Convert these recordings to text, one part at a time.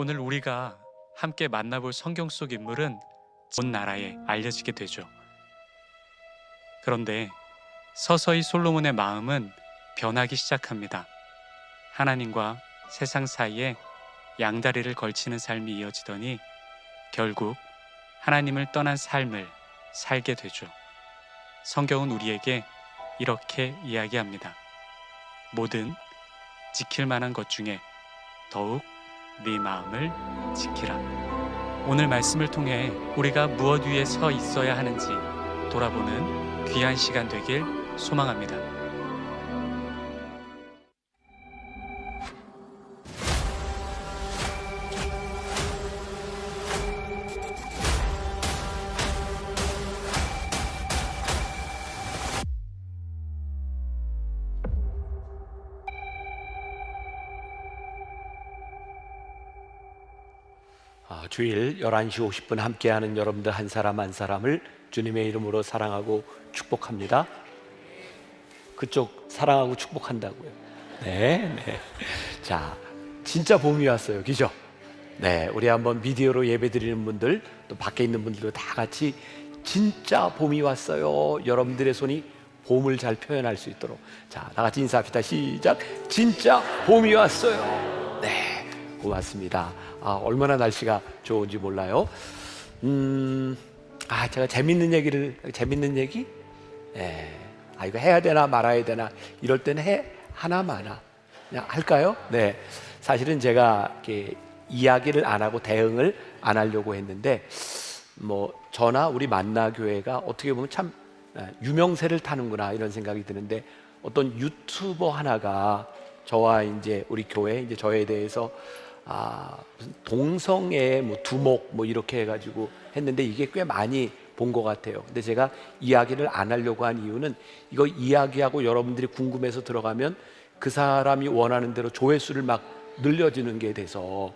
오늘 우리가 함께 만나볼 성경 속 인물은 온 나라에 알려지게 되죠. 그런데 서서히 솔로몬의 마음은 변하기 시작합니다. 하나님과 세상 사이에 양다리를 걸치는 삶이 이어지더니 결국 하나님을 떠난 삶을 살게 되죠. 성경은 우리에게 이렇게 이야기합니다. 뭐든 지킬 만한 것 중에 더욱 네 마음을 지키라. 오늘 말씀을 통해 우리가 무엇 위에 서 있어야 하는지 돌아보는 귀한 시간 되길 소망합니다. 주일 11시 50분 함께하는 여러분들 한 사람 한 사람을 주님의 이름으로 사랑하고 축복합니다. 그쪽 사랑하고 축복한다고요. 네. 자, 진짜 봄이 왔어요. 그죠? 네, 우리 한번 비디오로 예배 드리는 분들, 또 밖에 있는 분들도 다 같이 진짜 봄이 왔어요. 여러분들의 손이 봄을 잘 표현할 수 있도록. 자, 다 같이 인사합시다. 시작. 진짜 봄이 왔어요. 네, 고맙습니다. 얼마나 날씨가 좋은지 몰라요. 제가 재밌는 얘기? 이거 해야 되나 말아야 되나 이럴 때는 하나 마나 그냥 할까요? 네, 사실은 제가 이렇게 이야기를 안 하고 대응을 안 하려고 했는데 저나 우리 만나교회가 어떻게 보면 참 유명세를 타는구나 이런 생각이 드는데 어떤 유튜버 하나가 저와 이제 우리 교회 이제 저에 대해서 무슨 동성애 두목 이렇게 해가지고 했는데 이게 꽤 많이 본 것 같아요. 근데 제가 이야기를 안 하려고 한 이유는 이거 이야기하고 여러분들이 궁금해서 들어가면 그 사람이 원하는 대로 조회수를 막 늘려지는 게 돼서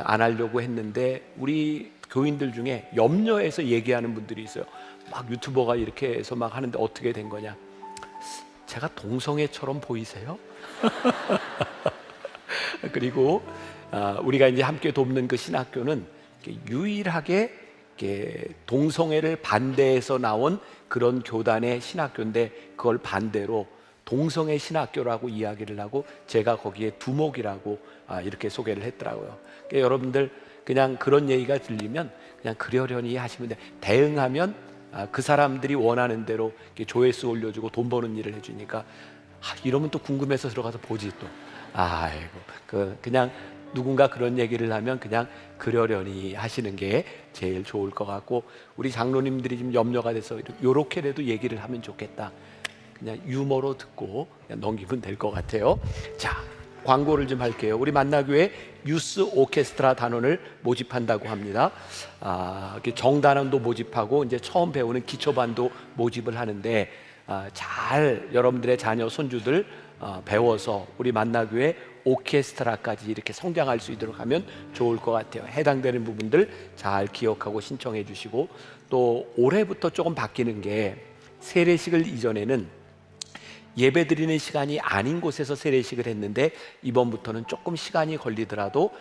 안 하려고 했는데 우리 교인들 중에 염려해서 얘기하는 분들이 있어요. 막 유튜버가 이렇게 해서 막 하는데 어떻게 된 거냐? 제가 동성애처럼 보이세요? 그리고 우리가 이제 함께 돕는 그 신학교는 유일하게 동성애를 반대해서 나온 그런 교단의 신학교인데 그걸 반대로 동성애 신학교라고 이야기를 하고 제가 거기에 두목이라고 이렇게 소개를 했더라고요. 그러니까 여러분들 그냥 그런 얘기가 들리면 그냥 그러려니 하시면 돼. 대응하면 그 사람들이 원하는 대로 조회수 올려주고 돈 버는 일을 해주니까 이러면 또 궁금해서 들어가서 보지 또. 그냥 누군가 그런 얘기를 하면 그냥 그러려니 하시는 게 제일 좋을 것 같고 우리 장로님들이 좀 염려가 돼서 요렇게라도 얘기를 하면 좋겠다. 그냥 유머로 듣고 그냥 넘기면 될 것 같아요. 자, 광고를 좀 할게요. 우리 만나교회 유스 오케스트라 단원을 모집한다고 합니다. 정단원도 모집하고 이제 처음 배우는 기초반도 모집을 하는데 잘 여러분들의 자녀 손주들 배워서 우리 만나교회 오케스트라까지 이렇게 성장할 수 있도록 하면 좋을 것 같아요. 해당되는 부분들 잘 기억하고 신청해 주시고 또 올해부터 조금 바뀌는 게 세례식을 이전에는 예배 드리는 시간이 아닌 곳에서 세례식을 했는데 이번부터는 조금 시간이 걸리더라도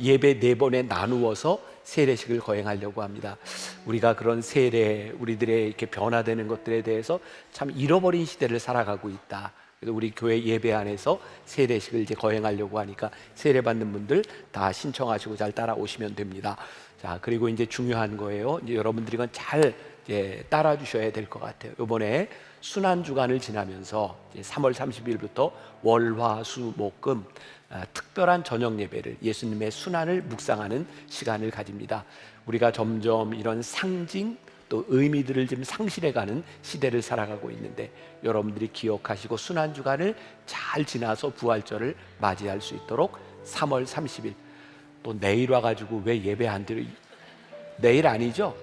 예배 4번에 나누어서 세례식을 거행하려고 합니다. 우리가 그런 세례, 우리들의 이렇게 변화되는 것들에 대해서 참 잃어버린 시대를 살아가고 있다. 그래서 우리 교회 예배 안에서 세례식을 이제 거행하려고 하니까 세례 받는 분들 다 신청하시고 잘 따라오시면 됩니다. 자, 그리고 이제 중요한 거예요. 이제 여러분들이 이건 잘 따라 주셔야 될 것 같아요. 이번에 순환 주간을 지나면서 3월 30일부터 월, 화, 수, 목, 금 특별한 저녁 예배를 예수님의 순환을 묵상하는 시간을 가집니다. 우리가 점점 이런 상징 또 의미들을 좀 상실해가는 시대를 살아가고 있는데 여러분들이 기억하시고 순환 주간을 잘 지나서 부활절을 맞이할 수 있도록 3월 30일 또 내일 와가지고 왜 예배 안 드려? 내일 아니죠?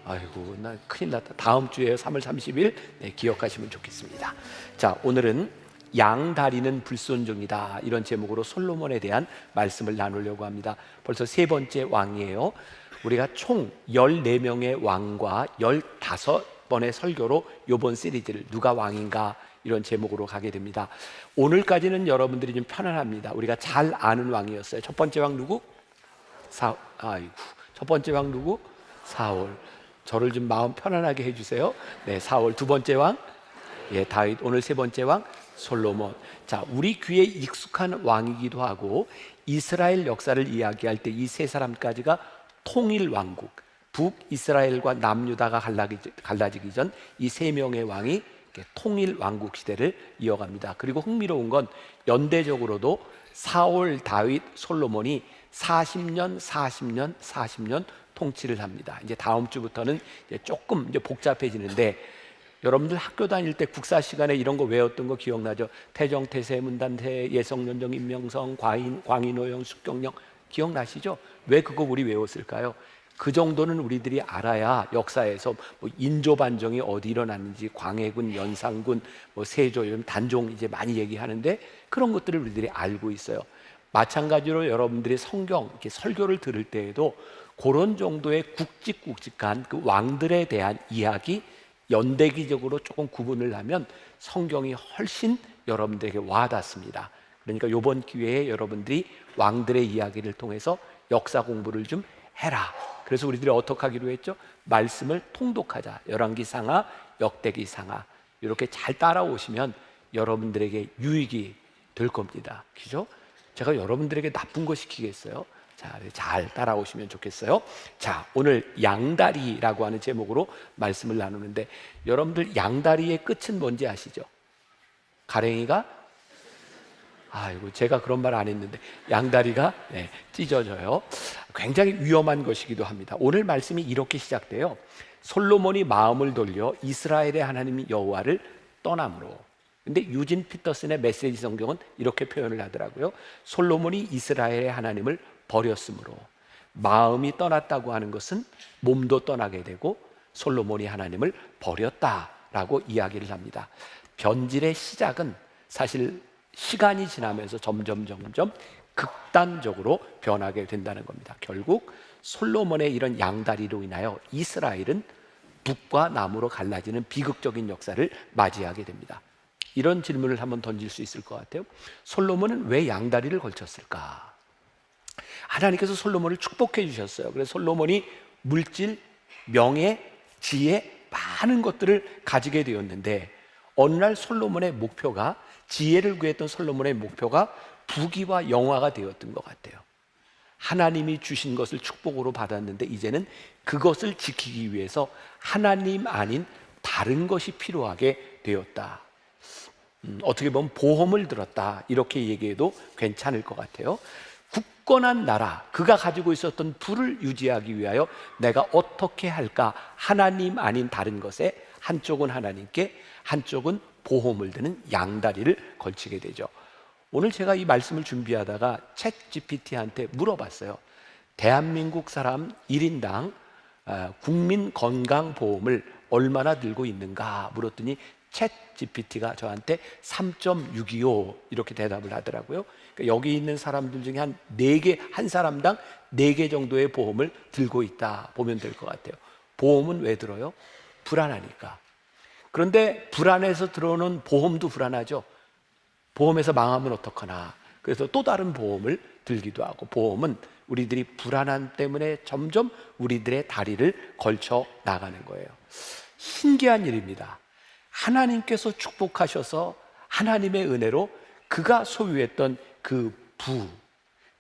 아이고 나 큰일 났다. 다음 주에요. 3월 30일 기억하시면 좋겠습니다. 자, 오늘은 양다리는 불순종이다 이런 제목으로 솔로몬에 대한 말씀을 나누려고 합니다. 벌써 3번째 왕이에요. 우리가 총 14명의 왕과 15번의 설교로 이번 시리즈를 누가 왕인가 이런 제목으로 가게 됩니다. 오늘까지는 여러분들이 좀 편안합니다. 우리가 잘 아는 왕이었어요. 첫 번째 왕 누구? 첫 번째 왕 누구? 사울. 저를 좀 마음 편안하게 해주세요. 네, 사울. 두 번째 왕, 다윗. 오늘 세 번째 왕, 솔로몬. 자, 우리 귀에 익숙한 왕이기도 하고 이스라엘 역사를 이야기할 때 이 세 사람까지가 통일 왕국, 북이스라엘과 남유다가 갈라지기 전 이 세 명의 왕이 통일 왕국 시대를 이어갑니다. 그리고 흥미로운 건 연대적으로도 사울, 다윗, 솔로몬이 40년 통치를 합니다. 이제 다음 주부터는 이제 조금 복잡해지는데, 여러분들 학교 다닐 때 국사 시간에 이런 거 외웠던 거 기억나죠? 태정, 태세, 문단태, 예성연정, 임명성, 광인호영, 숙경령 기억나시죠? 왜 그거 우리 외웠을까요? 그 정도는 우리들이 알아야 역사에서 뭐 인조 반정이 어디 일어났는지, 광해군, 연산군, 뭐 세조, 단종 이제 많이 얘기하는데 그런 것들을 우리들이 알고 있어요. 마찬가지로 여러분들이 성경 이렇게 설교를 들을 때에도 그런 정도의 굵직굵직한 그 왕들에 대한 이야기, 연대기적으로 조금 구분을 하면 성경이 훨씬 여러분들에게 와닿습니다. 그러니까 이번 기회에 여러분들이 왕들의 이야기를 통해서 역사 공부를 좀 해라. 그래서 우리들이 어떻게 하기로 했죠? 말씀을 통독하자. 열왕기상하, 역대기상하 이렇게 잘 따라오시면 여러분들에게 유익이 될 겁니다. 그죠? 제가 여러분들에게 나쁜 거 시키겠어요? 자, 잘 따라오시면 좋겠어요. 자, 오늘 양다리라고 하는 제목으로 말씀을 나누는데, 여러분들 양다리의 끝은 뭔지 아시죠? 가랭이가 제가 그런 말 안 했는데 양다리가 찢어져요. 굉장히 위험한 것이기도 합니다. 오늘 말씀이 이렇게 시작돼요. 솔로몬이 마음을 돌려 이스라엘의 하나님 여호와를 떠남으로. 근데 유진 피터슨의 메시지 성경은 이렇게 표현을 하더라고요. 솔로몬이 이스라엘의 하나님을 버렸으므로. 마음이 떠났다고 하는 것은 몸도 떠나게 되고 솔로몬이 하나님을 버렸다라고 이야기를 합니다. 변질의 시작은 사실 시간이 지나면서 점점 극단적으로 변하게 된다는 겁니다. 결국 솔로몬의 이런 양다리로 인하여 이스라엘은 북과 남으로 갈라지는 비극적인 역사를 맞이하게 됩니다. 이런 질문을 한번 던질 수 있을 것 같아요. 솔로몬은 왜 양다리를 걸쳤을까? 하나님께서 솔로몬을 축복해 주셨어요. 그래서 솔로몬이 물질, 명예, 지혜 많은 것들을 가지게 되었는데, 어느 날 솔로몬의 목표가, 지혜를 구했던 솔로몬의 목표가 부귀와 영화가 되었던 것 같아요. 하나님이 주신 것을 축복으로 받았는데 이제는 그것을 지키기 위해서 하나님 아닌 다른 것이 필요하게 되었다. 어떻게 보면 보험을 들었다, 이렇게 얘기해도 괜찮을 것 같아요. 굳건한 나라, 그가 가지고 있었던 부를 유지하기 위하여 내가 어떻게 할까? 하나님 아닌 다른 것에 한쪽은 하나님께, 한쪽은 보험을 드는 양다리를 걸치게 되죠. 오늘 제가 이 말씀을 준비하다가 챗 GPT한테 물어봤어요. 대한민국 사람 1인당 국민건강보험을 얼마나 들고 있는가 물었더니 챗 GPT가 저한테 3.625 이렇게 대답을 하더라고요. 그러니까 여기 있는 사람들 중에 한 4개, 한 사람당 4개 정도의 보험을 들고 있다 보면 될 것 같아요. 보험은 왜 들어요? 불안하니까. 그런데 불안해서 들어오는 보험도 불안하죠. 보험에서 망하면 어떡하나. 그래서 또 다른 보험을 들기도 하고, 보험은 우리들이 불안함 때문에 점점 우리들의 다리를 걸쳐 나가는 거예요. 신기한 일입니다. 하나님께서 축복하셔서 하나님의 은혜로 그가 소유했던 그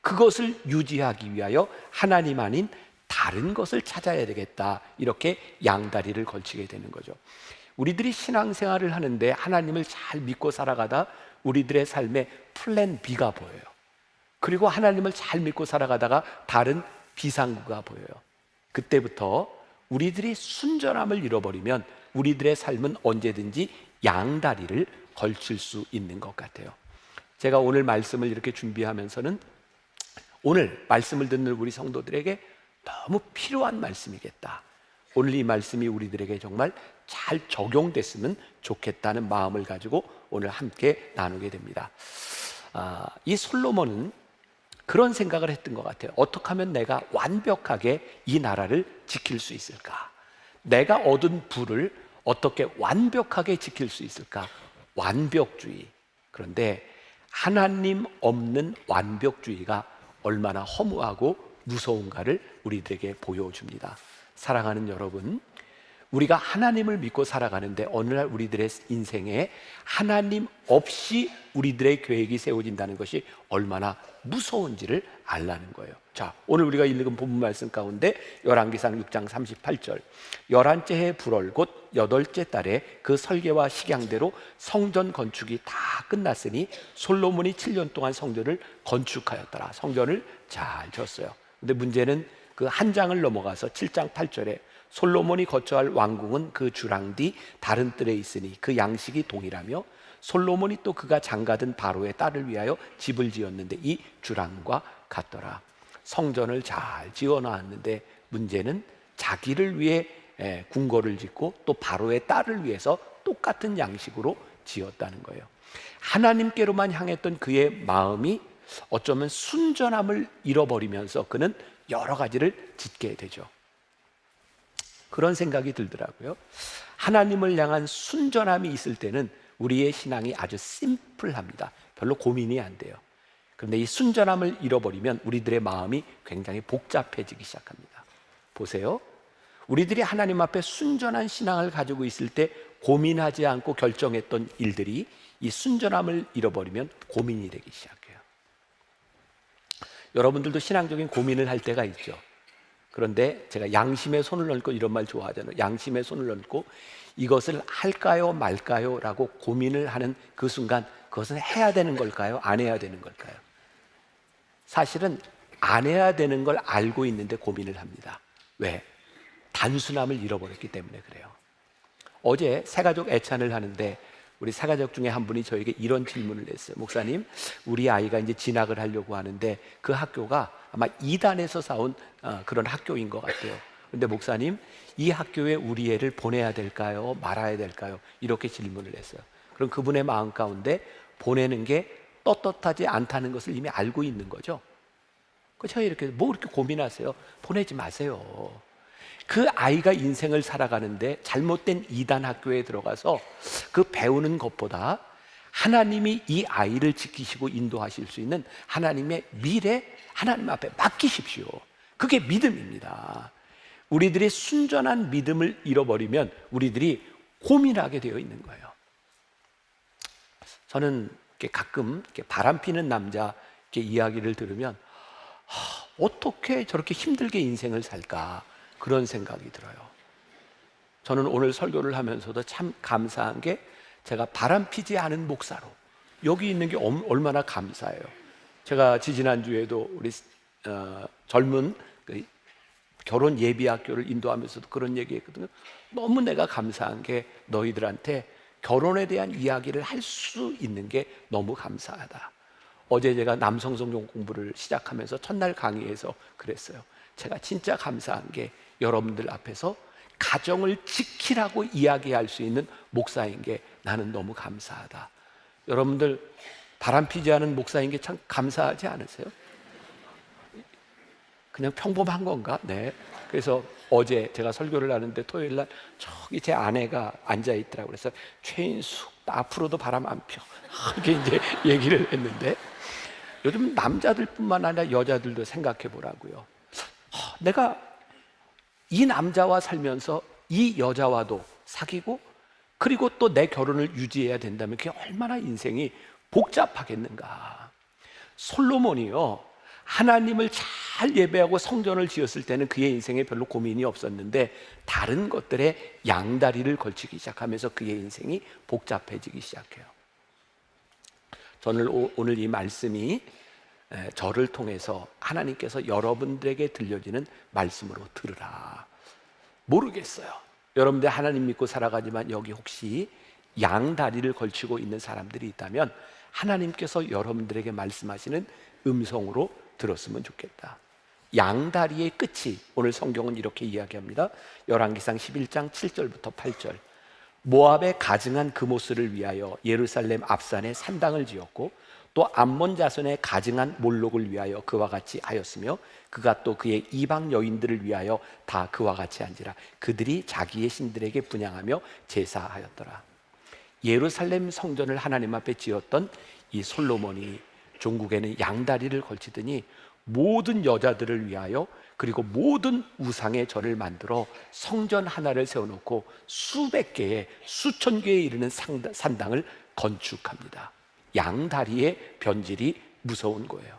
그것을 유지하기 위하여 하나님 아닌 다른 것을 찾아야 되겠다, 이렇게 양다리를 걸치게 되는 거죠. 우리들이 신앙생활을 하는데 하나님을 잘 믿고 살아가다 우리들의 삶에 플랜 B가 보여요. 그리고 하나님을 잘 믿고 살아가다가 다른 비상구가 보여요. 그때부터 우리들이 순전함을 잃어버리면 우리들의 삶은 언제든지 양다리를 걸칠 수 있는 것 같아요. 제가 오늘 말씀을 이렇게 준비하면서는 오늘 말씀을 듣는 우리 성도들에게 너무 필요한 말씀이겠다, 오늘 이 말씀이 우리들에게 정말 잘 적용됐으면 좋겠다는 마음을 가지고 오늘 함께 나누게 됩니다. 이 솔로몬은 그런 생각을 했던 것 같아요. 어떻게 하면 내가 완벽하게 이 나라를 지킬 수 있을까? 내가 얻은 부를 어떻게 완벽하게 지킬 수 있을까? 완벽주의. 그런데 하나님 없는 완벽주의가 얼마나 허무하고 무서운가를 우리들에게 보여줍니다. 사랑하는 여러분, 우리가 하나님을 믿고 살아가는데 어느 날 우리들의 인생에 하나님 없이 우리들의 계획이 세워진다는 것이 얼마나 무서운지를 알라는 거예요. 자, 오늘 우리가 읽은 본문 말씀 가운데 열왕기상 6장 38절, 11째 해 불월 곧 8째 달에 그 설계와 식양대로 성전 건축이 다 끝났으니 솔로몬이 7년 동안 성전을 건축하였더라. 성전을 잘 지었어요. 근데 문제는 그 한 장을 넘어가서 7장 8절에 솔로몬이 거처할 왕궁은 그 주랑 뒤 다른 뜰에 있으니 그 양식이 동일하며 솔로몬이 또 그가 장가든 바로의 딸을 위하여 집을 지었는데 이 주랑과 같더라. 성전을 잘 지어놨는데 문제는 자기를 위해 궁궐을 짓고 또 바로의 딸을 위해서 똑같은 양식으로 지었다는 거예요. 하나님께로만 향했던 그의 마음이 어쩌면 순전함을 잃어버리면서 그는 여러 가지를 짓게 되죠. 그런 생각이 들더라고요. 하나님을 향한 순전함이 있을 때는 우리의 신앙이 아주 심플합니다. 별로 고민이 안 돼요. 그런데 이 순전함을 잃어버리면 우리들의 마음이 굉장히 복잡해지기 시작합니다. 보세요. 우리들이 하나님 앞에 순전한 신앙을 가지고 있을 때 고민하지 않고 결정했던 일들이 이 순전함을 잃어버리면 고민이 되기 시작해요. 여러분들도 신앙적인 고민을 할 때가 있죠. 그런데 제가 양심에 손을 얹고 이런 말 좋아하잖아요. 양심에 손을 얹고 이것을 할까요 말까요 라고 고민을 하는 그 순간 그것은 해야 되는 걸까요? 안 해야 되는 걸까요? 사실은 안 해야 되는 걸 알고 있는데 고민을 합니다. 왜? 단순함을 잃어버렸기 때문에 그래요. 어제 새가족 애찬을 하는데 우리 새가족 중에 한 분이 저에게 이런 질문을 했어요. 목사님, 우리 아이가 이제 진학을 하려고 하는데 그 학교가 아마 이단에서 사온 그런 학교인 것 같아요. 근데 목사님, 이 학교에 우리 애를 보내야 될까요? 말아야 될까요? 이렇게 질문을 했어요. 그럼 그분의 마음 가운데 보내는 게 떳떳하지 않다는 것을 이미 알고 있는 거죠. 제가 이렇게 뭐 그렇게 고민하세요? 보내지 마세요. 그 아이가 인생을 살아가는데 잘못된 이단 학교에 들어가서 그 배우는 것보다 하나님이 이 아이를 지키시고 인도하실 수 있는 하나님의 미래 하나님 앞에 맡기십시오. 그게 믿음입니다. 우리들이 순전한 믿음을 잃어버리면 우리들이 고민하게 되어 있는 거예요. 저는 가끔 바람피는 남자 이야기를 들으면 어떻게 저렇게 힘들게 인생을 살까 그런 생각이 들어요. 저는 오늘 설교를 하면서도 참 감사한 게 제가 바람피지 않은 목사로 여기 있는 게 얼마나 감사해요. 제가 지지난주에도 우리 젊은 결혼 예비학교를 인도하면서도 그런 얘기했거든요. 너무 내가 감사한 게 너희들한테 결혼에 대한 이야기를 할 수 있는 게 너무 감사하다. 어제 제가 남성성경 공부를 시작하면서 첫날 강의에서 그랬어요. 제가 진짜 감사한 게 여러분들 앞에서 가정을 지키라고 이야기할 수 있는 목사인 게 나는 너무 감사하다. 여러분들 바람피지 않은 목사인 게 참 감사하지 않으세요? 그냥 평범한 건가? 네. 그래서 어제 제가 설교를 하는데 토요일 날 저기 제 아내가 앉아 있더라고요. 그래서 최인숙 앞으로도 바람 안 펴. 이렇게 이제 얘기를 했는데 요즘 남자들뿐만 아니라 여자들도 생각해 보라고요. 내가 이 남자와 살면서 이 여자와도 사귀고 그리고 또 내 결혼을 유지해야 된다면 그게 얼마나 인생이 복잡하겠는가. 솔로몬이요, 하나님을 잘 예배하고 성전을 지었을 때는 그의 인생에 별로 고민이 없었는데 다른 것들에 양다리를 걸치기 시작하면서 그의 인생이 복잡해지기 시작해요. 저는 오늘 이 말씀이 저를 통해서 하나님께서 여러분들에게 들려지는 말씀으로 들으라. 모르겠어요. 여러분들 하나님 믿고 살아가지만 여기 혹시 양다리를 걸치고 있는 사람들이 있다면 하나님께서 여러분들에게 말씀하시는 음성으로 들었으면 좋겠다. 양다리의 끝이 오늘 성경은 이렇게 이야기합니다. 열왕기상 11장 7절부터 8절. 모압의 가증한 그모스를 위하여 예루살렘 앞산에 산당을 지었고 또 암몬 자손의 가증한 몰록을 위하여 그와 같이 하였으며 그가 또 그의 이방 여인들을 위하여 다 그와 같이 한지라. 그들이 자기의 신들에게 분향하며 제사하였더라. 예루살렘 성전을 하나님 앞에 지었던 이 솔로몬이 종국에는 양다리를 걸치더니 모든 여자들을 위하여 그리고 모든 우상의 절을 만들어 성전 하나를 세워놓고 수백 개의 수천 개에 이르는 산당을 건축합니다. 양다리의 변질이 무서운 거예요.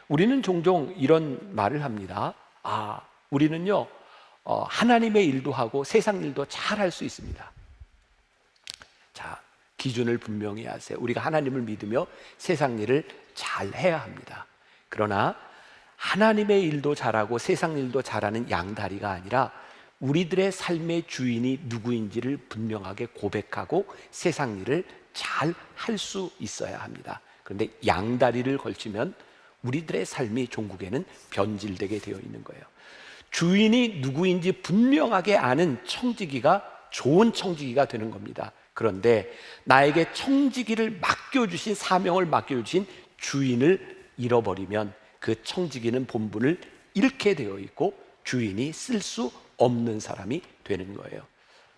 우리는 종종 이런 말을 합니다. 우리는요 하나님의 일도 하고 세상 일도 잘 할 수 있습니다. 자, 기준을 분명히 하세요. 우리가 하나님을 믿으며 세상 일을 잘 해야 합니다. 그러나 하나님의 일도 잘하고 세상 일도 잘하는 양다리가 아니라 우리들의 삶의 주인이 누구인지를 분명하게 고백하고 세상 일을 잘 할 수 있어야 합니다. 그런데 양다리를 걸치면 우리들의 삶이 종국에는 변질되게 되어 있는 거예요. 주인이 누구인지 분명하게 아는 청지기가 좋은 청지기가 되는 겁니다. 그런데 나에게 청지기를 맡겨주신, 사명을 맡겨주신 주인을 잃어버리면 그 청지기는 본분을 잃게 되어 있고 주인이 쓸 수 없는 사람이 되는 거예요.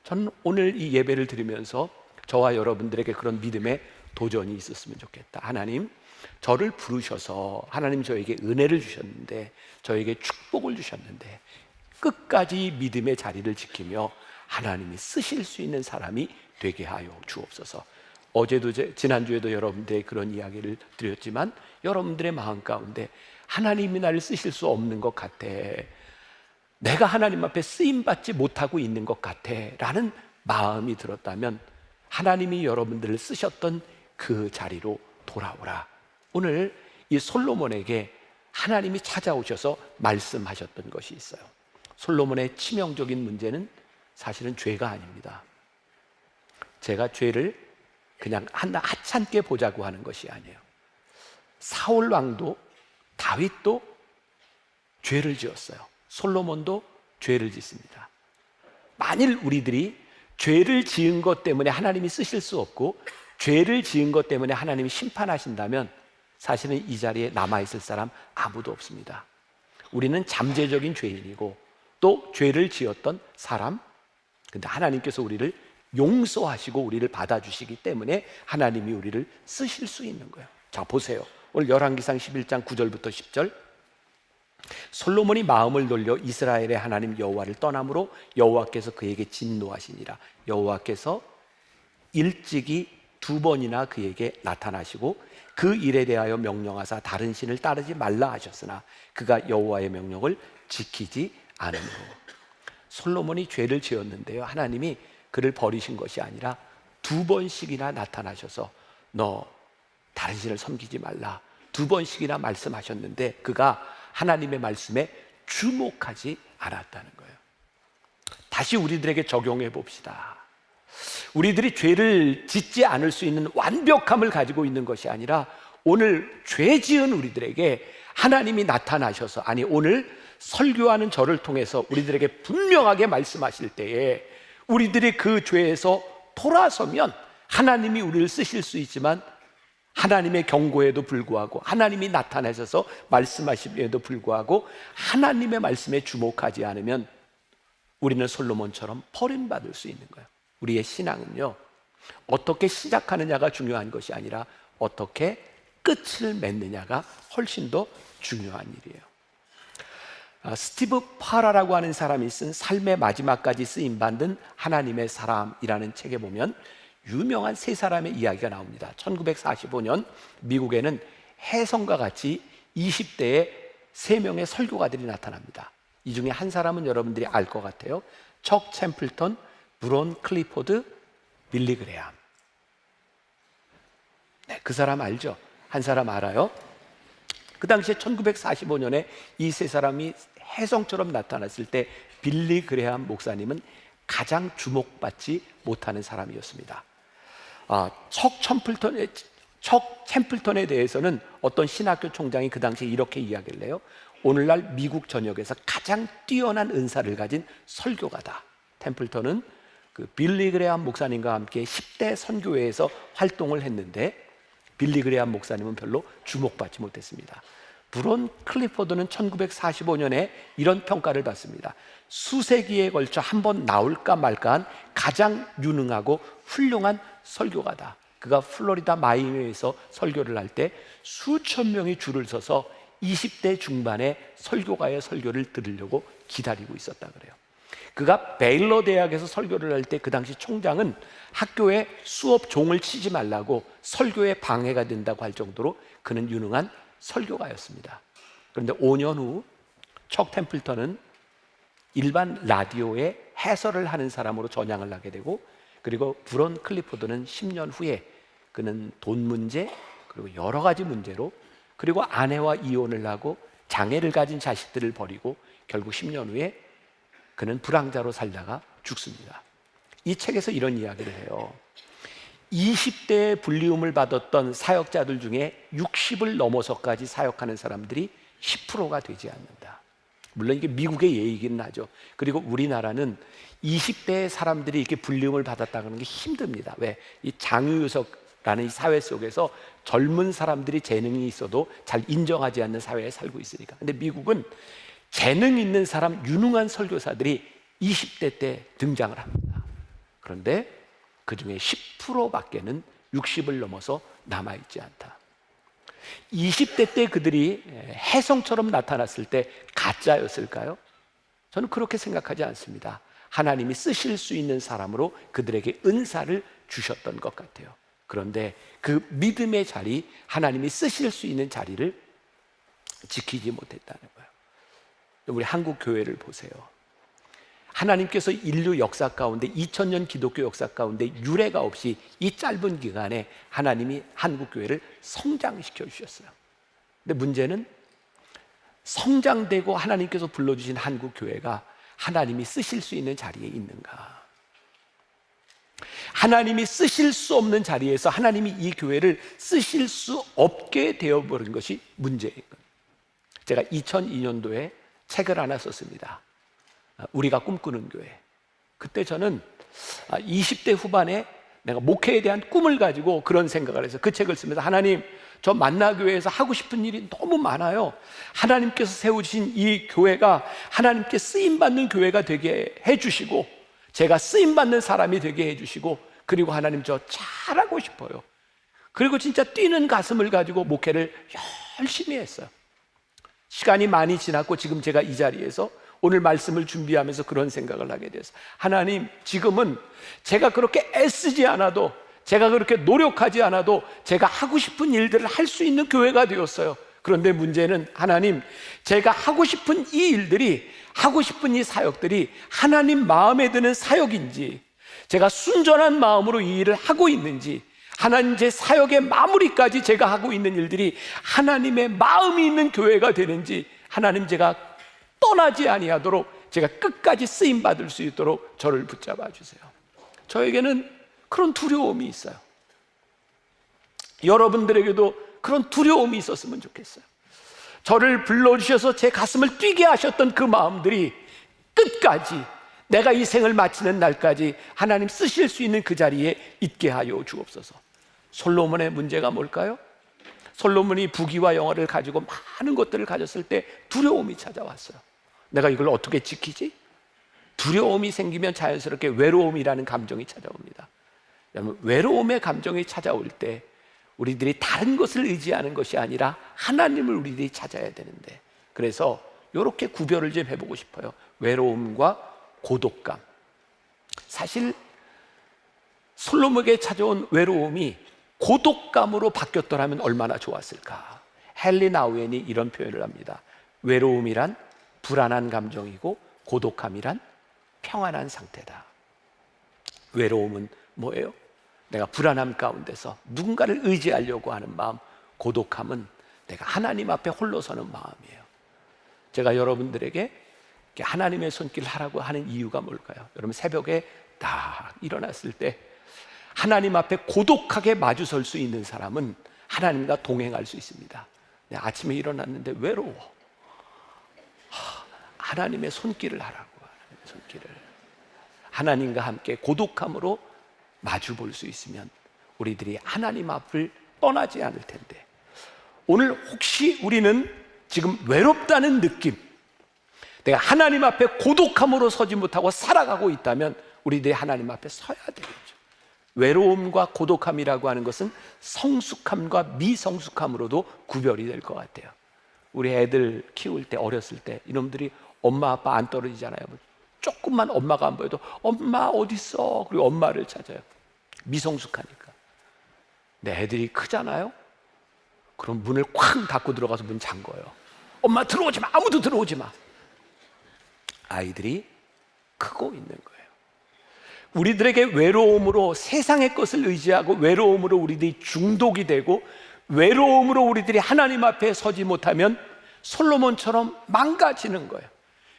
저는 오늘 이 예배를 드리면서 저와 여러분들에게 그런 믿음의 도전이 있었으면 좋겠다. 하나님, 저를 부르셔서 하나님 저에게 은혜를 주셨는데, 저에게 축복을 주셨는데 끝까지 믿음의 자리를 지키며 하나님이 쓰실 수 있는 사람이 되게 하여 주옵소서. 어제도 지난주에도 여러분들의 그런 이야기를 드렸지만 여러분들의 마음 가운데 하나님이 나를 쓰실 수 없는 것 같아, 내가 하나님 앞에 쓰임받지 못하고 있는 것 같아 라는 마음이 들었다면 하나님이 여러분들을 쓰셨던 그 자리로 돌아오라. 오늘 이 솔로몬에게 하나님이 찾아오셔서 말씀하셨던 것이 있어요. 솔로몬의 치명적인 문제는 사실은 죄가 아닙니다. 제가 죄를 그냥 하찮게 보자고 하는 것이 아니에요. 사울 왕도 다윗도 죄를 지었어요. 솔로몬도 죄를 짓습니다. 만일 우리들이 죄를 지은 것 때문에 하나님이 쓰실 수 없고 죄를 지은 것 때문에 하나님이 심판하신다면 사실은 이 자리에 남아있을 사람 아무도 없습니다. 우리는 잠재적인 죄인이고 또 죄를 지었던 사람, 근데 하나님께서 우리를 용서하시고 우리를 받아주시기 때문에 하나님이 우리를 쓰실 수 있는 거예요. 자, 보세요. 오늘 열왕기상 11장 9절부터 10절. 솔로몬이 마음을 돌려 이스라엘의 하나님 여호와를 떠남으로 여호와께서 그에게 진노하시니라. 여호와께서 일찍이 2번이나 그에게 나타나시고 그 일에 대하여 명령하사 다른 신을 따르지 말라 하셨으나 그가 여호와의 명령을 지키지 않으므로. 솔로몬이 죄를 지었는데요, 하나님이 그를 버리신 것이 아니라 2번씩이나 나타나셔서 너 다른 신을 섬기지 말라 2번씩이나 말씀하셨는데 그가 하나님의 말씀에 주목하지 않았다는 거예요. 다시 우리들에게 적용해 봅시다. 우리들이 죄를 짓지 않을 수 있는 완벽함을 가지고 있는 것이 아니라 오늘 죄 지은 우리들에게 하나님이 나타나셔서, 아니 오늘 설교하는 저를 통해서 우리들에게 분명하게 말씀하실 때에 우리들이 그 죄에서 돌아서면 하나님이 우리를 쓰실 수 있지만 하나님의 경고에도 불구하고 하나님이 나타나셔서 말씀하심에도 불구하고 하나님의 말씀에 주목하지 않으면 우리는 솔로몬처럼 버림받을 수 있는 거예요. 우리의 신앙은요, 어떻게 시작하느냐가 중요한 것이 아니라 어떻게 끝을 맺느냐가 훨씬 더 중요한 일이에요. 스티브 파라라고 하는 사람이 쓴 삶의 마지막까지 쓰임받는 하나님의 사람이라는 책에 보면 유명한 세 사람의 이야기가 나옵니다. 1945년 미국에는 혜성과 같이 20대에 3명의 설교가들이 나타납니다. 이 중에 한 사람은 여러분들이 알 것 같아요. 척 챔플턴, 브론 클리포드, 빌리 그레함. 네, 그 사람 알죠? 한 사람 알아요? 그 당시에 1945년에 이 세 사람이 혜성처럼 나타났을 때 빌리 그레함 목사님은 가장 주목받지 못하는 사람이었습니다. 척 챔플턴에 대해서는 어떤 신학교 총장이 그 당시에 이렇게 이야기를 해요. 오늘날 미국 전역에서 가장 뛰어난 은사를 가진 설교가다. 템플턴은 그 빌리 그레함 목사님과 함께 10대 선교회에서 활동을 했는데 빌리 그레함 목사님은 별로 주목받지 못했습니다. 브론 클리포드는 1945년에 이런 평가를 받습니다. 수세기에 걸쳐 한번 나올까 말까한 가장 유능하고 훌륭한 설교가다. 그가 플로리다 마이애미에서 설교를 할 때 수천 명이 줄을 서서 20대 중반의 설교가의 설교를 들으려고 기다리고 있었다 그래요. 그가 베일러 대학에서 설교를 할 때 그 당시 총장은 학교에 수업 종을 치지 말라고 설교에 방해가 된다고 할 정도로 그는 유능한 설교가였습니다. 그런데 5년 후 척 템플턴은 일반 라디오에 해설을 하는 사람으로 전향을 하게 되고, 그리고 브론 클리포드는 10년 후에 그는 돈 문제 그리고 여러 가지 문제로, 그리고 아내와 이혼을 하고 장애를 가진 자식들을 버리고 결국 10년 후에 그는 불황자로 살다가 죽습니다. 이 책에서 이런 이야기를 해요. 20대에 불리움을 받았던 사역자들 중에 60을 넘어서까지 사역하는 사람들이 10%가 되지 않는다. 물론 이게 미국의 예이기는 하죠. 그리고 우리나라는 20대의 사람들이 이렇게 불리움을 받았다는 게 힘듭니다. 왜? 이 장유유석라는 이 사회 속에서 젊은 사람들이 재능이 있어도 잘 인정하지 않는 사회에 살고 있으니까. 근데 미국은 재능 있는 사람, 유능한 설교사들이 20대 때 등장을 합니다. 그런데 그 중에 10%밖에는 60을 넘어서 남아있지 않다. 20대 때 그들이 혜성처럼 나타났을 때 가짜였을까요? 저는 그렇게 생각하지 않습니다. 하나님이 쓰실 수 있는 사람으로 그들에게 은사를 주셨던 것 같아요. 그런데 그 믿음의 자리, 하나님이 쓰실 수 있는 자리를 지키지 못했다는 거예요. 우리 한국 교회를 보세요. 하나님께서 인류 역사 가운데 2000년 기독교 역사 가운데 유례가 없이 이 짧은 기간에 하나님이 한국 교회를 성장시켜 주셨어요. 근데 문제는 성장되고 하나님께서 불러주신 한국 교회가 하나님이 쓰실 수 있는 자리에 있는가? 하나님이 쓰실 수 없는 자리에서 하나님이 이 교회를 쓰실 수 없게 되어버린 것이 문제인 거예요. 제가 2002년도에 책을 하나 썼습니다. 우리가 꿈꾸는 교회. 그때 저는 20대 후반에 내가 목회에 대한 꿈을 가지고 그런 생각을 해서 그 책을 쓰면서, 하나님, 저 만나교회에서 하고 싶은 일이 너무 많아요. 하나님께서 세우신 이 교회가 하나님께 쓰임받는 교회가 되게 해주시고, 제가 쓰임받는 사람이 되게 해주시고, 그리고 하나님 저 잘하고 싶어요. 그리고 진짜 뛰는 가슴을 가지고 목회를 열심히 했어요. 시간이 많이 지났고 지금 제가 이 자리에서 오늘 말씀을 준비하면서 그런 생각을 하게 됐어요. 하나님, 지금은 제가 그렇게 애쓰지 않아도, 제가 그렇게 노력하지 않아도 제가 하고 싶은 일들을 할 수 있는 교회가 되었어요. 그런데 문제는 하나님, 제가 하고 싶은 이 일들이, 하고 싶은 이 사역들이 하나님 마음에 드는 사역인지, 제가 순전한 마음으로 이 일을 하고 있는지, 하나님 제 사역의 마무리까지 제가 하고 있는 일들이 하나님의 마음이 있는 교회가 되는지, 하나님 제가 떠나지 아니하도록 제가 끝까지 쓰임 받을 수 있도록 저를 붙잡아 주세요. 저에게는 그런 두려움이 있어요. 여러분들에게도 그런 두려움이 있었으면 좋겠어요. 저를 불러주셔서 제 가슴을 뛰게 하셨던 그 마음들이 끝까지, 내가 이 생을 마치는 날까지 하나님 쓰실 수 있는 그 자리에 있게 하여 주옵소서. 솔로몬의 문제가 뭘까요? 솔로몬이 부귀와 영화를 가지고 많은 것들을 가졌을 때 두려움이 찾아왔어요. 내가 이걸 어떻게 지키지? 두려움이 생기면 자연스럽게 외로움이라는 감정이 찾아옵니다. 여러분, 외로움의 감정이 찾아올 때 우리들이 다른 것을 의지하는 것이 아니라 하나님을 우리들이 찾아야 되는데, 그래서 이렇게 구별을 좀 해보고 싶어요. 외로움과 고독감. 사실 솔로몬에게 찾아온 외로움이 고독감으로 바뀌었더라면 얼마나 좋았을까. 헨리 나우엔이 이런 표현을 합니다. 외로움이란 불안한 감정이고 고독함이란 평안한 상태다. 외로움은 뭐예요? 내가 불안함 가운데서 누군가를 의지하려고 하는 마음. 고독함은 내가 하나님 앞에 홀로 서는 마음이에요. 제가 여러분들에게 하나님의 손길을 하라고 하는 이유가 뭘까요? 여러분, 새벽에 딱 일어났을 때 하나님 앞에 고독하게 마주설 수 있는 사람은 하나님과 동행할 수 있습니다. 아침에 일어났는데 외로워. 하나님의 손길을 하라고. 하나님의 손길을. 하나님과 함께 고독함으로 마주 볼 수 있으면 우리들이 하나님 앞을 떠나지 않을 텐데, 오늘 혹시 우리는 지금 외롭다는 느낌, 내가 하나님 앞에 고독함으로 서지 못하고 살아가고 있다면 우리들이 하나님 앞에 서야 되겠죠. 외로움과 고독함이라고 하는 것은 성숙함과 미성숙함으로도 구별이 될 것 같아요. 우리 애들 키울 때, 어렸을 때 이놈들이 엄마 아빠 안 떨어지잖아요. 조금만 엄마가 안 보여도 엄마 어딨어? 그리고 엄마를 찾아요. 미성숙하니까. 근데 애들이 크잖아요. 그럼 문을 쾅 닫고 들어가서 문 잠궈요. 엄마 들어오지 마. 아무도 들어오지 마. 아이들이 크고 있는 거예요. 우리들에게 외로움으로 세상의 것을 의지하고 외로움으로 우리들이 중독이 되고 외로움으로 우리들이 하나님 앞에 서지 못하면 솔로몬처럼 망가지는 거예요.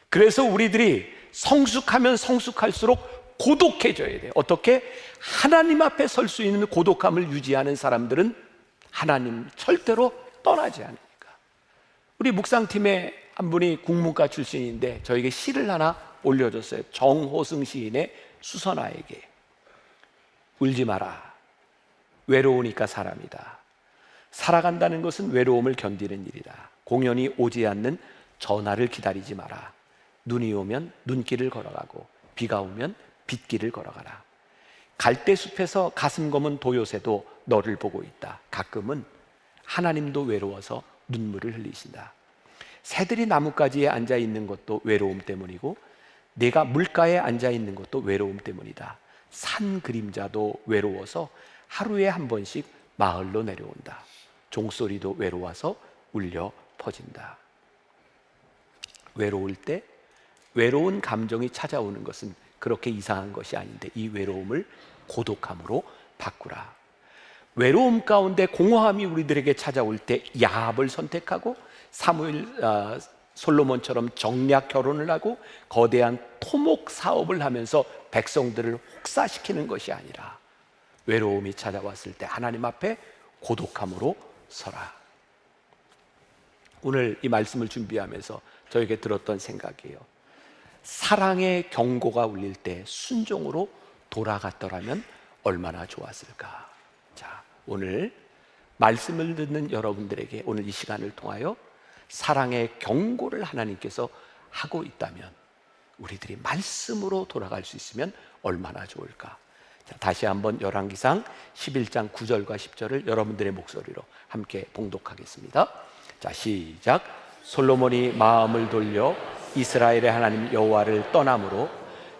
그래서 우리들이 성숙하면 성숙할수록 고독해져야 돼요. 어떻게? 하나님 앞에 설 수 있는 고독함을 유지하는 사람들은 하나님 절대로 떠나지 않으니까. 우리 묵상팀에 한 분이 국문과 출신인데 저에게 시를 하나 올려줬어요. 정호승 시인의 수선화에게. 울지 마라. 외로우니까 사람이다. 살아간다는 것은 외로움을 견디는 일이다. 공연히 오지 않는 전화를 기다리지 마라. 눈이 오면 눈길을 걸어가고 비가 오면 빗길을 걸어가라. 갈대숲에서 가슴 검은 도요새도 너를 보고 있다. 가끔은 하나님도 외로워서 눈물을 흘리신다. 새들이 나뭇가지에 앉아 있는 것도 외로움 때문이고 내가 물가에 앉아 있는 것도 외로움 때문이다. 산 그림자도 외로워서 하루에 한 번씩 마을로 내려온다. 종소리도 외로워서 울려 퍼진다. 외로울 때 외로운 감정이 찾아오는 것은 그렇게 이상한 것이 아닌데 이 외로움을 고독함으로 바꾸라. 외로움 가운데 공허함이 우리들에게 찾아올 때 야합을 선택하고 솔로몬처럼 정략 결혼을 하고 거대한 토목 사업을 하면서 백성들을 혹사시키는 것이 아니라 외로움이 찾아왔을 때 하나님 앞에 고독함으로 서라. 오늘 이 말씀을 준비하면서 저에게 들었던 생각이에요. 사랑의 경고가 울릴 때 순종으로 돌아갔더라면 얼마나 좋았을까. 자, 오늘 말씀을 듣는 여러분들에게 오늘 이 시간을 통하여 사랑의 경고를 하나님께서 하고 있다면 우리들이 말씀으로 돌아갈 수 있으면 얼마나 좋을까. 자, 다시 한번 열왕기상 11장 9절과 10절을 여러분들의 목소리로 함께 봉독하겠습니다. 자, 시작. 솔로몬이 마음을 돌려 이스라엘의 하나님 여호와를 떠남으로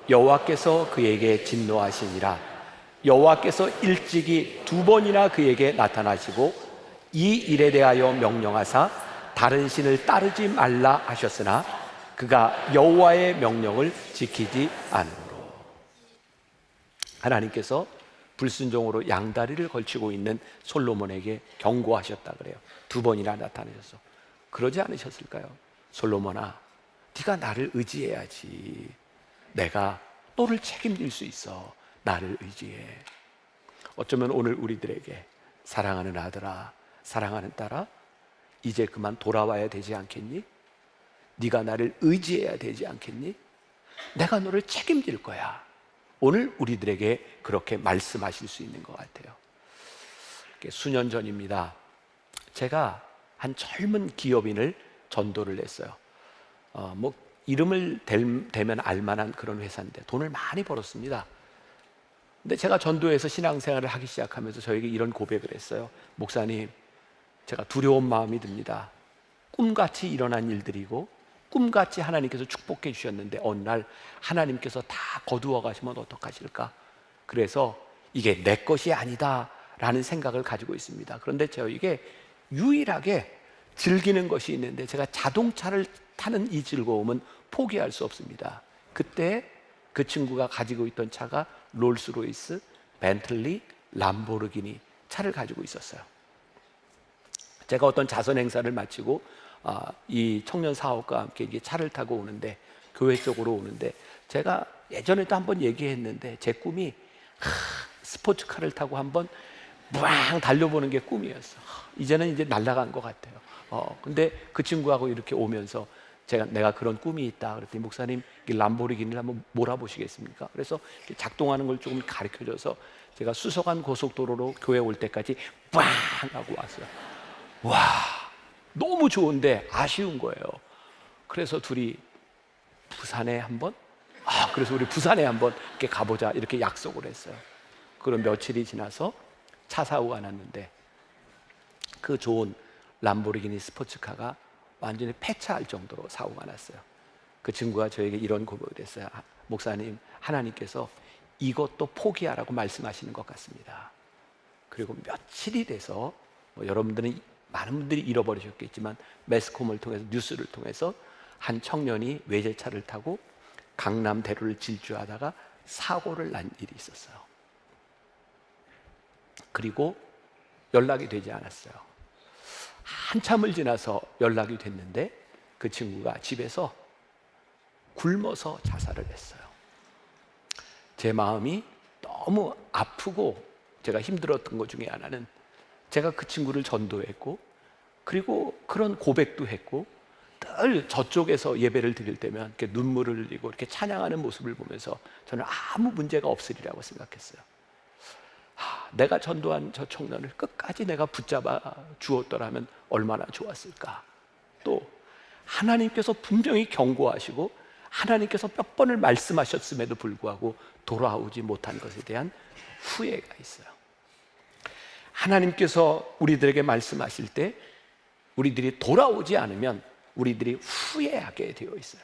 여호와께서 그에게 진노하시니라. 여호와께서 일찍이 2번이나 그에게 나타나시고 이 일에 대하여 명령하사 다른 신을 따르지 말라 하셨으나 그가 여호와의 명령을 지키지 않으므로. 하나님께서 불순종으로 양다리를 걸치고 있는 솔로몬에게 경고하셨다 그래요. 2번이나 나타나셔서. 그러지 않으셨을까요? 솔로몬아, 네가 나를 의지해야지. 내가 너를 책임질 수 있어. 나를 의지해. 어쩌면 오늘 우리들에게 사랑하는 아들아, 사랑하는 딸아, 이제 그만 돌아와야 되지 않겠니? 네가 나를 의지해야 되지 않겠니? 내가 너를 책임질 거야. 오늘 우리들에게 그렇게 말씀하실 수 있는 것 같아요. 수년 전입니다. 제가 한 젊은 기업인을 전도를 했어요. 이름을 대면 알만한 그런 회사인데 돈을 많이 벌었습니다. 근데 제가 전도해서 신앙생활을 하기 시작하면서 저에게 이런 고백을 했어요. 목사님, 제가 두려운 마음이 듭니다. 꿈같이 일어난 일들이고 꿈같이 하나님께서 축복해 주셨는데 어느 날 하나님께서 다 거두어 가시면 어떡하실까? 그래서 이게 내 것이 아니다 라는 생각을 가지고 있습니다. 그런데 저에게 유일하게 즐기는 것이 있는데 제가 자동차를 타는 이 즐거움은 포기할 수 없습니다. 그때 그 친구가 가지고 있던 차가 롤스로이스, 벤틀리, 람보르기니 차를 가지고 있었어요. 제가 어떤 자선 행사를 마치고 이 청년 사업과 함께 이게 차를 타고 오는데 교회 쪽으로 오는데 제가 예전에도 한번 얘기했는데 제 꿈이 스포츠카를 타고 한번 막 달려보는 게 꿈이었어. 이제는 이제 날아간 것 같아요. 근데 그 친구하고 이렇게 오면서 내가 그런 꿈이 있다 그랬더니 목사님 이 람보르기니를 한번 몰아보시겠습니까? 그래서 작동하는 걸 조금 가르쳐줘서 제가 수서간 고속도로로 교회 올 때까지 빵 하고 왔어요. 와, 너무 좋은데 아쉬운 거예요. 그래서 둘이 부산에 한번 그래서 우리 부산에 한번 이렇게 가보자 이렇게 약속을 했어요. 그런 며칠이 지나서 차 사고가 났는데 그 좋은 람보르기니 스포츠카가 완전히 폐차할 정도로 사고가 났어요. 그 친구가 저에게 이런 고백을 했어요. 목사님, 하나님께서 이것도 포기하라고 말씀하시는 것 같습니다. 그리고 며칠이 돼서 여러분들은 많은 분들이 잃어버리셨겠지만 매스컴을 통해서, 뉴스를 통해서 한 청년이 외제차를 타고 강남대로를 질주하다가 사고를 난 일이 있었어요. 그리고 연락이 되지 않았어요. 한참을 지나서 연락이 됐는데 그 친구가 집에서 굶어서 자살을 했어요. 제 마음이 너무 아프고 제가 힘들었던 것 중에 하나는 제가 그 친구를 전도했고 그리고 그런 고백도 했고 늘 저쪽에서 예배를 드릴 때면 이렇게 눈물을 흘리고 이렇게 찬양하는 모습을 보면서 저는 아무 문제가 없으리라고 생각했어요. 내가 전도한 저 청년을 끝까지 내가 붙잡아 주었더라면 얼마나 좋았을까. 또 하나님께서 분명히 경고하시고 하나님께서 몇 번을 말씀하셨음에도 불구하고 돌아오지 못한 것에 대한 후회가 있어요. 하나님께서 우리들에게 말씀하실 때 우리들이 돌아오지 않으면 우리들이 후회하게 되어 있어요.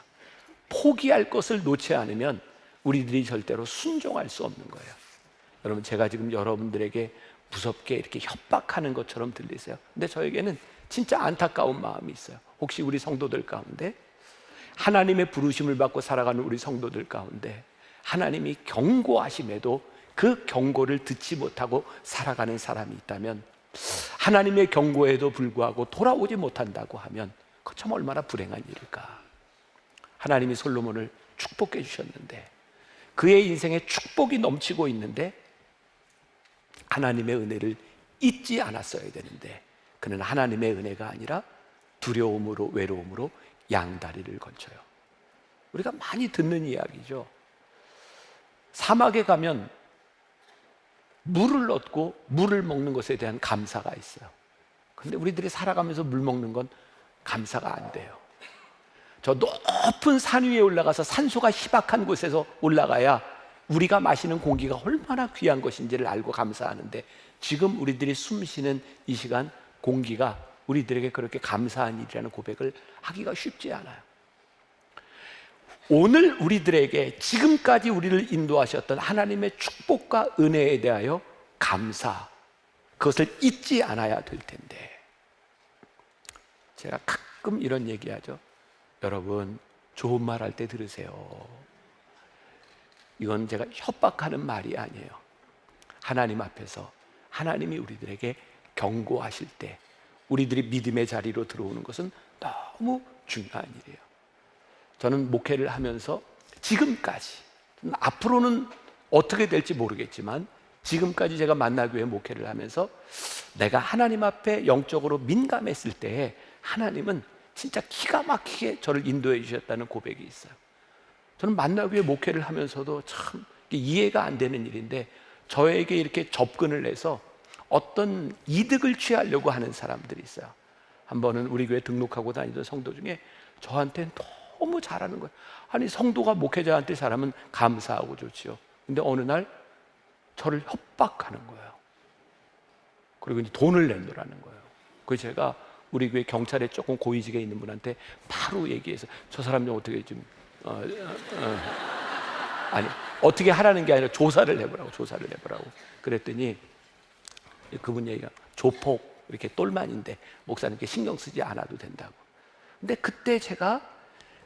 포기할 것을 놓지 않으면 우리들이 절대로 순종할 수 없는 거예요. 여러분, 제가 지금 여러분들에게 무섭게 이렇게 협박하는 것처럼 들리세요? 근데 저에게는 진짜 안타까운 마음이 있어요. 혹시 우리 성도들 가운데 하나님의 부르심을 받고 살아가는 우리 성도들 가운데 하나님이 경고하심에도 그 경고를 듣지 못하고 살아가는 사람이 있다면, 하나님의 경고에도 불구하고 돌아오지 못한다고 하면 그 참 얼마나 불행한 일일까. 하나님이 솔로몬을 축복해 주셨는데, 그의 인생에 축복이 넘치고 있는데 하나님의 은혜를 잊지 않았어야 되는데 그는 하나님의 은혜가 아니라 두려움으로, 외로움으로 양다리를 걸쳐요. 우리가 많이 듣는 이야기죠. 사막에 가면 물을 얻고 물을 먹는 것에 대한 감사가 있어요. 그런데 우리들이 살아가면서 물 먹는 건 감사가 안 돼요. 저 높은 산 위에 올라가서 산소가 희박한 곳에서 올라가야 우리가 마시는 공기가 얼마나 귀한 것인지를 알고 감사하는데, 지금 우리들이 숨 쉬는 이 시간 공기가 우리들에게 그렇게 감사한 일이라는 고백을 하기가 쉽지 않아요. 오늘 우리들에게 지금까지 우리를 인도하셨던 하나님의 축복과 은혜에 대하여 감사, 그것을 잊지 않아야 될 텐데, 제가 가끔 이런 얘기하죠. 여러분, 좋은 말 할 때 들으세요. 이건 제가 협박하는 말이 아니에요. 하나님 앞에서 하나님이 우리들에게 경고하실 때 우리들이 믿음의 자리로 들어오는 것은 너무 중요한 일이에요. 저는 목회를 하면서 지금까지, 앞으로는 어떻게 될지 모르겠지만 지금까지 제가 만나교회 목회를 하면서 내가 하나님 앞에 영적으로 민감했을 때에 하나님은 진짜 기가 막히게 저를 인도해 주셨다는 고백이 있어요. 저는 만나교회 목회를 하면서도 참 이해가 안 되는 일인데, 저에게 이렇게 접근을 해서 어떤 이득을 취하려고 하는 사람들이 있어요. 한 번은 우리 교회 등록하고 다니던 성도 중에 저한테 너무 잘하는 거예요. 아니, 성도가 목회자한테 잘하면 감사하고 좋지요. 근데 어느 날 저를 협박하는 거예요. 그리고 이제 돈을 내놓으라는 거예요. 그래서 제가 우리 교회 경찰에 조금 고위직에 있는 분한테 바로 얘기해서 저 사람 좀 어떻게 좀 아니, 어떻게 하라는 게 아니라 조사를 해보라고 그랬더니 그분 얘기가 조폭 이렇게 똘만인데 목사님께 신경 쓰지 않아도 된다고. 근데 그때 제가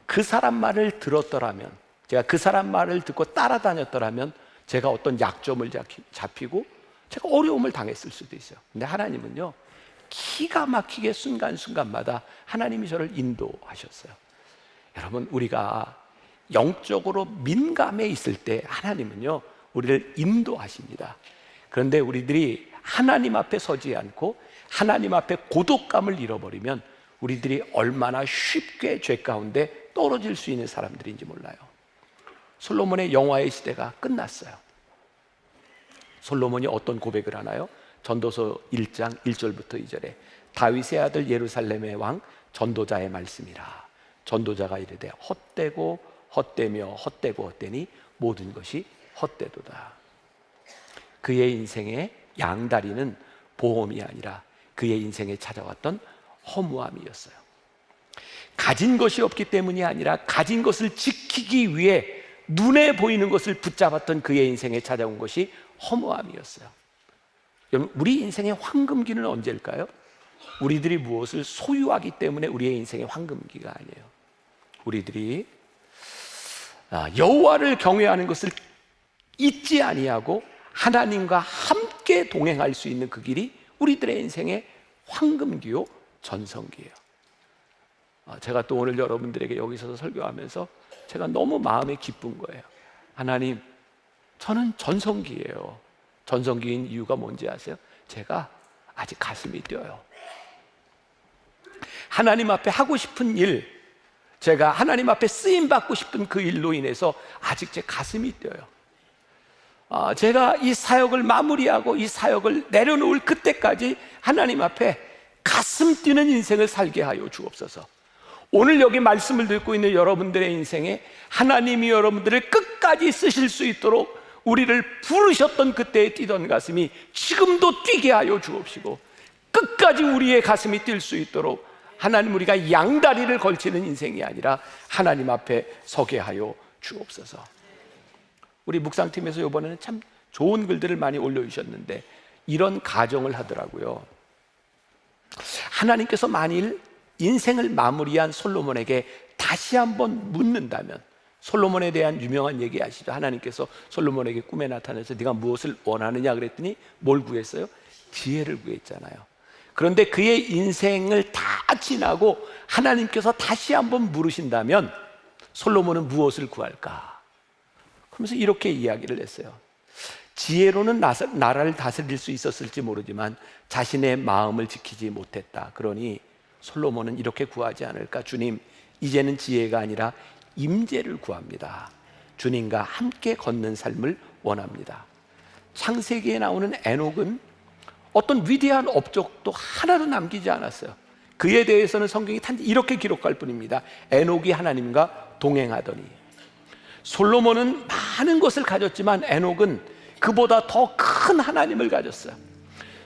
그 사람 말을 들었더라면, 제가 그 사람 말을 듣고 따라다녔더라면 제가 어떤 약점을 잡히고 제가 어려움을 당했을 수도 있어요. 근데 하나님은요, 기가 막히게 순간순간마다 하나님이 저를 인도하셨어요. 여러분, 우리가 영적으로 민감해 있을 때 하나님은요, 우리를 인도하십니다. 그런데 우리들이 하나님 앞에 서지 않고 하나님 앞에 고독감을 잃어버리면 우리들이 얼마나 쉽게 죄 가운데 떨어질 수 있는 사람들인지 몰라요. 솔로몬의 영화의 시대가 끝났어요. 솔로몬이 어떤 고백을 하나요? 전도서 1장 1절부터 2절에 다윗의 아들 예루살렘의 왕 전도자의 말씀이라. 전도자가 이르되 헛되고 헛되며 헛되고 헛되니 모든 것이 헛되도다. 그의 인생의 양다리는 보험이 아니라 그의 인생에 찾아왔던 허무함이었어요. 가진 것이 없기 때문이 아니라 가진 것을 지키기 위해 눈에 보이는 것을 붙잡았던 그의 인생에 찾아온 것이 허무함이었어요. 여러분, 우리 인생의 황금기는 언제일까요? 우리들이 무엇을 소유하기 때문에 우리의 인생의 황금기가 아니에요. 우리들이 여호와를 경외하는 것을 잊지 아니하고 하나님과 함께 동행할 수 있는 그 길이 우리들의 인생의 황금기요 전성기예요. 제가 또 오늘 여러분들에게 여기 서서 설교하면서 제가 너무 마음에 기쁜 거예요. 하나님, 저는 전성기예요. 전성기인 이유가 뭔지 아세요? 제가 아직 가슴이 뛰어요. 하나님 앞에 하고 싶은 일, 제가 하나님 앞에 쓰임받고 싶은 그 일로 인해서 아직 제 가슴이 뛰어요. 제가 이 사역을 마무리하고 이 사역을 내려놓을 그때까지 하나님 앞에 가슴 뛰는 인생을 살게 하여 주옵소서. 오늘 여기 말씀을 듣고 있는 여러분들의 인생에 하나님이 여러분들을 끝까지 쓰실 수 있도록 우리를 부르셨던 그때에 뛰던 가슴이 지금도 뛰게 하여 주옵시고, 끝까지 우리의 가슴이 뛸 수 있도록 하나님, 우리가 양다리를 걸치는 인생이 아니라 하나님 앞에 서게 하여 주옵소서. 우리 묵상팀에서 이번에는 참 좋은 글들을 많이 올려주셨는데 이런 가정을 하더라고요. 하나님께서 만일 인생을 마무리한 솔로몬에게 다시 한번 묻는다면, 솔로몬에 대한 유명한 얘기 아시죠? 하나님께서 솔로몬에게 꿈에 나타나서 네가 무엇을 원하느냐 그랬더니 뭘 구했어요? 지혜를 구했잖아요. 그런데 그의 인생을 다 지나고 하나님께서 다시 한번 물으신다면 솔로몬은 무엇을 구할까? 그러면서 이렇게 이야기를 했어요. 지혜로는 나라를 다스릴 수 있었을지 모르지만 자신의 마음을 지키지 못했다. 그러니 솔로몬은 이렇게 구하지 않을까? 주님, 이제는 지혜가 아니라 임재를 구합니다. 주님과 함께 걷는 삶을 원합니다. 창세기에 나오는 에녹은 어떤 위대한 업적도 하나도 남기지 않았어요. 그에 대해서는 성경이 단지 이렇게 기록할 뿐입니다. 에녹이 하나님과 동행하더니. 솔로몬은 많은 것을 가졌지만 에녹은 그보다 더 큰 하나님을 가졌어요.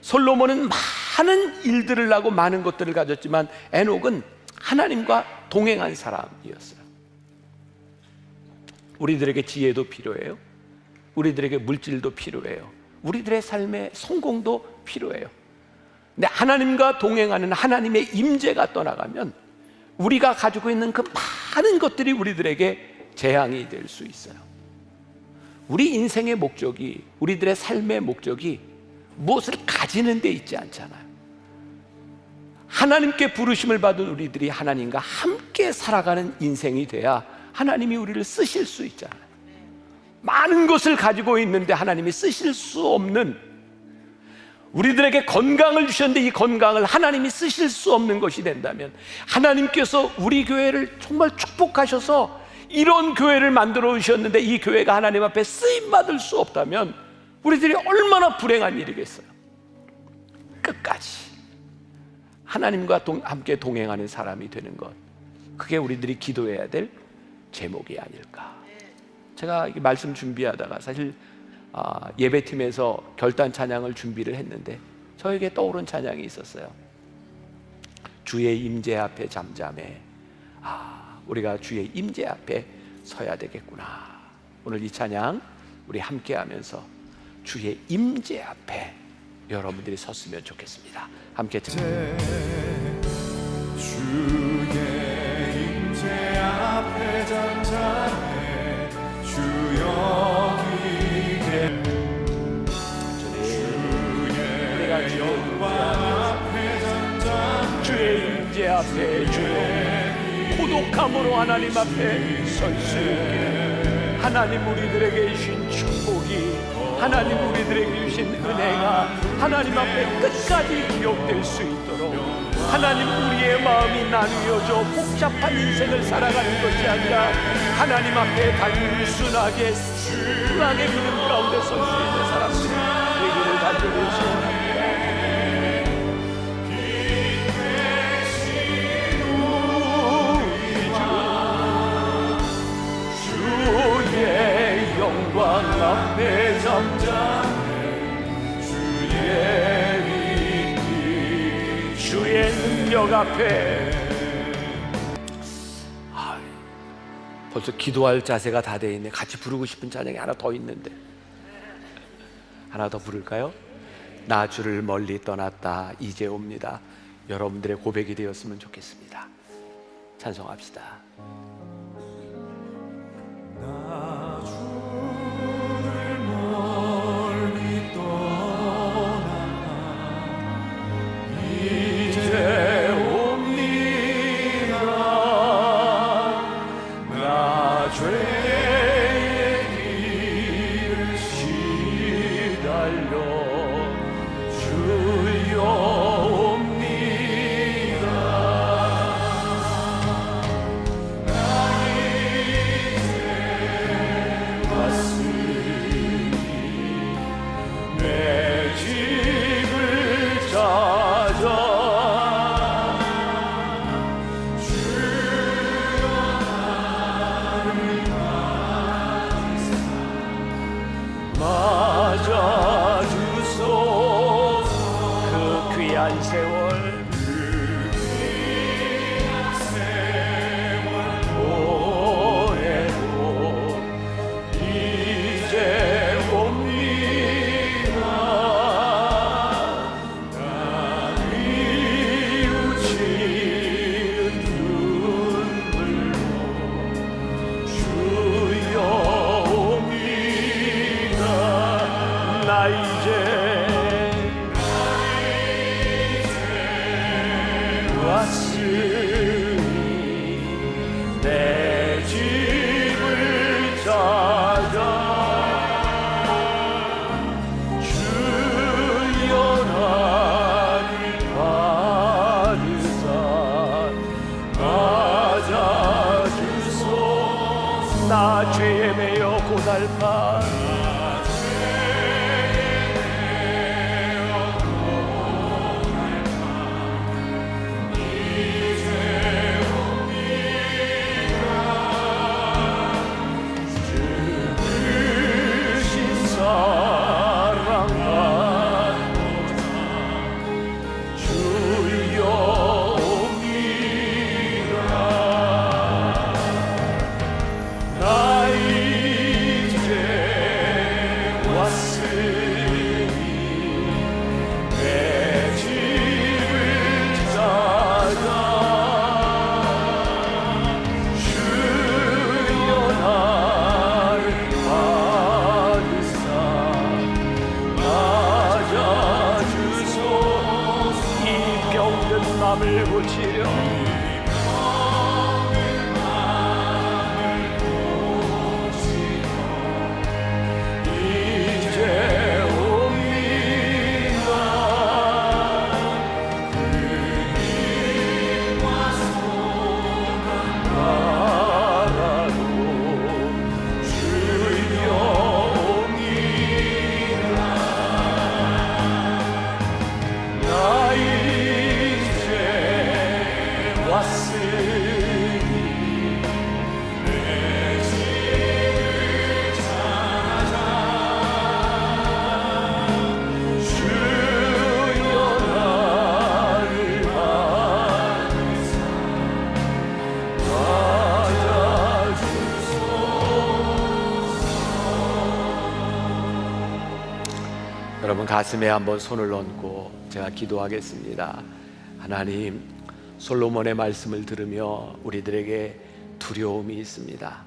솔로몬은 많은 일들을 하고 많은 것들을 가졌지만 에녹은 하나님과 동행한 사람이었어요. 우리들에게 지혜도 필요해요. 우리들에게 물질도 필요해요. 우리들의 삶의 성공도 필요해요. 근데 하나님과 동행하는 하나님의 임재가 떠나가면 우리가 가지고 있는 그 많은 것들이 우리들에게 재앙이 될 수 있어요. 우리 인생의 목적이, 우리들의 삶의 목적이 무엇을 가지는 데 있지 않잖아요. 하나님께 부르심을 받은 우리들이 하나님과 함께 살아가는 인생이 돼야 하나님이 우리를 쓰실 수 있잖아요. 많은 것을 가지고 있는데 하나님이 쓰실 수 없는, 우리들에게 건강을 주셨는데 이 건강을 하나님이 쓰실 수 없는 것이 된다면, 하나님께서 우리 교회를 정말 축복하셔서 이런 교회를 만들어 주셨는데 이 교회가 하나님 앞에 쓰임받을 수 없다면 우리들이 얼마나 불행한 일이겠어요. 끝까지 하나님과 함께 동행하는 사람이 되는 것, 그게 우리들이 기도해야 될 제목이 아닐까. 제가 말씀 준비하다가 사실 예배팀에서 결단 찬양을 준비를 했는데 저에게 떠오른 찬양이 있었어요. 주의 임재 앞에 잠잠해. 우리가 주의 임재 앞에 서야 되겠구나. 오늘 이 찬양 우리 함께 하면서 주의 임재 앞에 여러분들이 섰으면 좋겠습니다. 함께 주의 임재 앞에 잠잠해. 주 여기 주의 영광 앞에 잠잠해. 주의 임재 앞에 주여 고독함으로 하나님 앞에 설 수 있게, 하나님 우리들에게 주신 축복이, 하나님 우리들에게 주신 은혜가 하나님 앞에 끝까지 기억될 수 있도록, 하나님 우리의 마음이 나뉘어져 복잡한 인생을 살아가는 것이 아니라 하나님 앞에 단순하게 순하게 믿음 가운데 설 수 있는 사람들이 되기를 간절히 소원합니다. 주의 영광 앞에 잠잠해. 앞에. 벌써 기도할 자세가 다 돼 있네. 같이 부르고 싶은 찬양이 하나 더 있는데 하나 더 부를까요? 나 주를 멀리 떠났다 이제 옵니다. 여러분들의 고백이 되었으면 좋겠습니다. 찬송합시다. 나 주를 멀리 떠나가 이제 옵니다. 나 죄의 길을 시달려 주여 옵니다. 나 이제 왔으니 내 집을 찾아 주여 나를 맞아주소서. 그 귀한 세월 보내고 이제 옵니다. 나 뉘우치는 눈물로 주여 옵니다. 나 이제 왔으니 내 집을 찾아 주여 나를 받으사 맞아주소서. 나 죄에 매여 고달파 맘을 고치려 이제 옵니다. 그 힘과 소망 바라고 주여 옵니다. 나 이제 왔으니 내 집을 찾아 주여 나를 맞아주소서. 여러분 가슴에 한번 손을 얹고 제가 기도하겠습니다. 하나님, 솔로몬의 말씀을 들으며 우리들에게 두려움이 있습니다.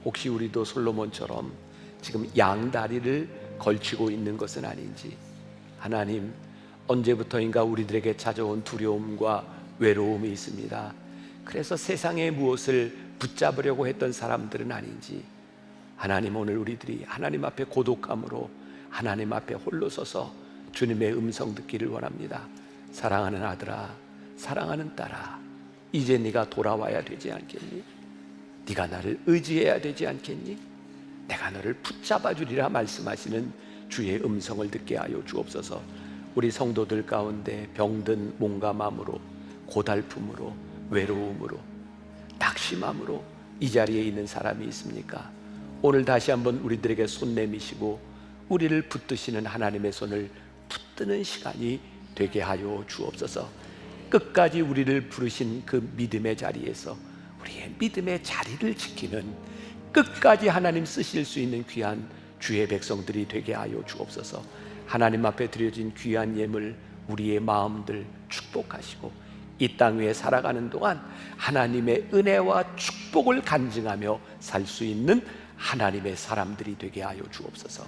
혹시 우리도 솔로몬처럼 지금 양다리를 걸치고 있는 것은 아닌지. 하나님, 언제부터인가 우리들에게 찾아온 두려움과 외로움이 있습니다. 그래서 세상의 무엇을 붙잡으려고 했던 사람들은 아닌지. 하나님, 오늘 우리들이 하나님 앞에 고독함으로 하나님 앞에 홀로 서서 주님의 음성 듣기를 원합니다. 사랑하는 아들아, 사랑하는 딸아, 이제 네가 돌아와야 되지 않겠니? 네가 나를 의지해야 되지 않겠니? 내가 너를 붙잡아 주리라 말씀하시는 주의 음성을 듣게 하여 주옵소서. 우리 성도들 가운데 병든 몸과 마음으로, 고달픔으로, 외로움으로, 낙심함으로 이 자리에 있는 사람이 있습니까? 오늘 다시 한번 우리들에게 손 내미시고 우리를 붙드시는 하나님의 손을 붙드는 시간이 되게 하여 주옵소서. 끝까지 우리를 부르신 그 믿음의 자리에서 우리의 믿음의 자리를 지키는, 끝까지 하나님 쓰실 수 있는 귀한 주의 백성들이 되게 하여 주옵소서. 하나님 앞에 드려진 귀한 예물, 우리의 마음들 축복하시고 이 땅 위에 살아가는 동안 하나님의 은혜와 축복을 간증하며 살 수 있는 하나님의 사람들이 되게 하여 주옵소서.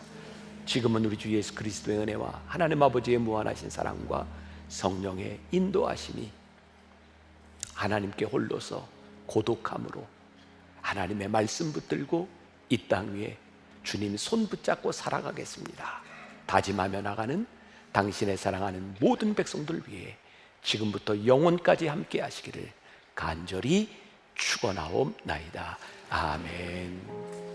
지금은 우리 주 예수 그리스도의 은혜와 하나님 아버지의 무한하신 사랑과 성령의 인도하심이 하나님께 홀로서 고독함으로 하나님의 말씀 붙들고 이 땅 위에 주님 손 붙잡고 살아가겠습니다 다짐하며 나가는 당신의 사랑하는 모든 백성들 위해 지금부터 영원까지 함께 하시기를 간절히 축원하옵나이다. 아멘.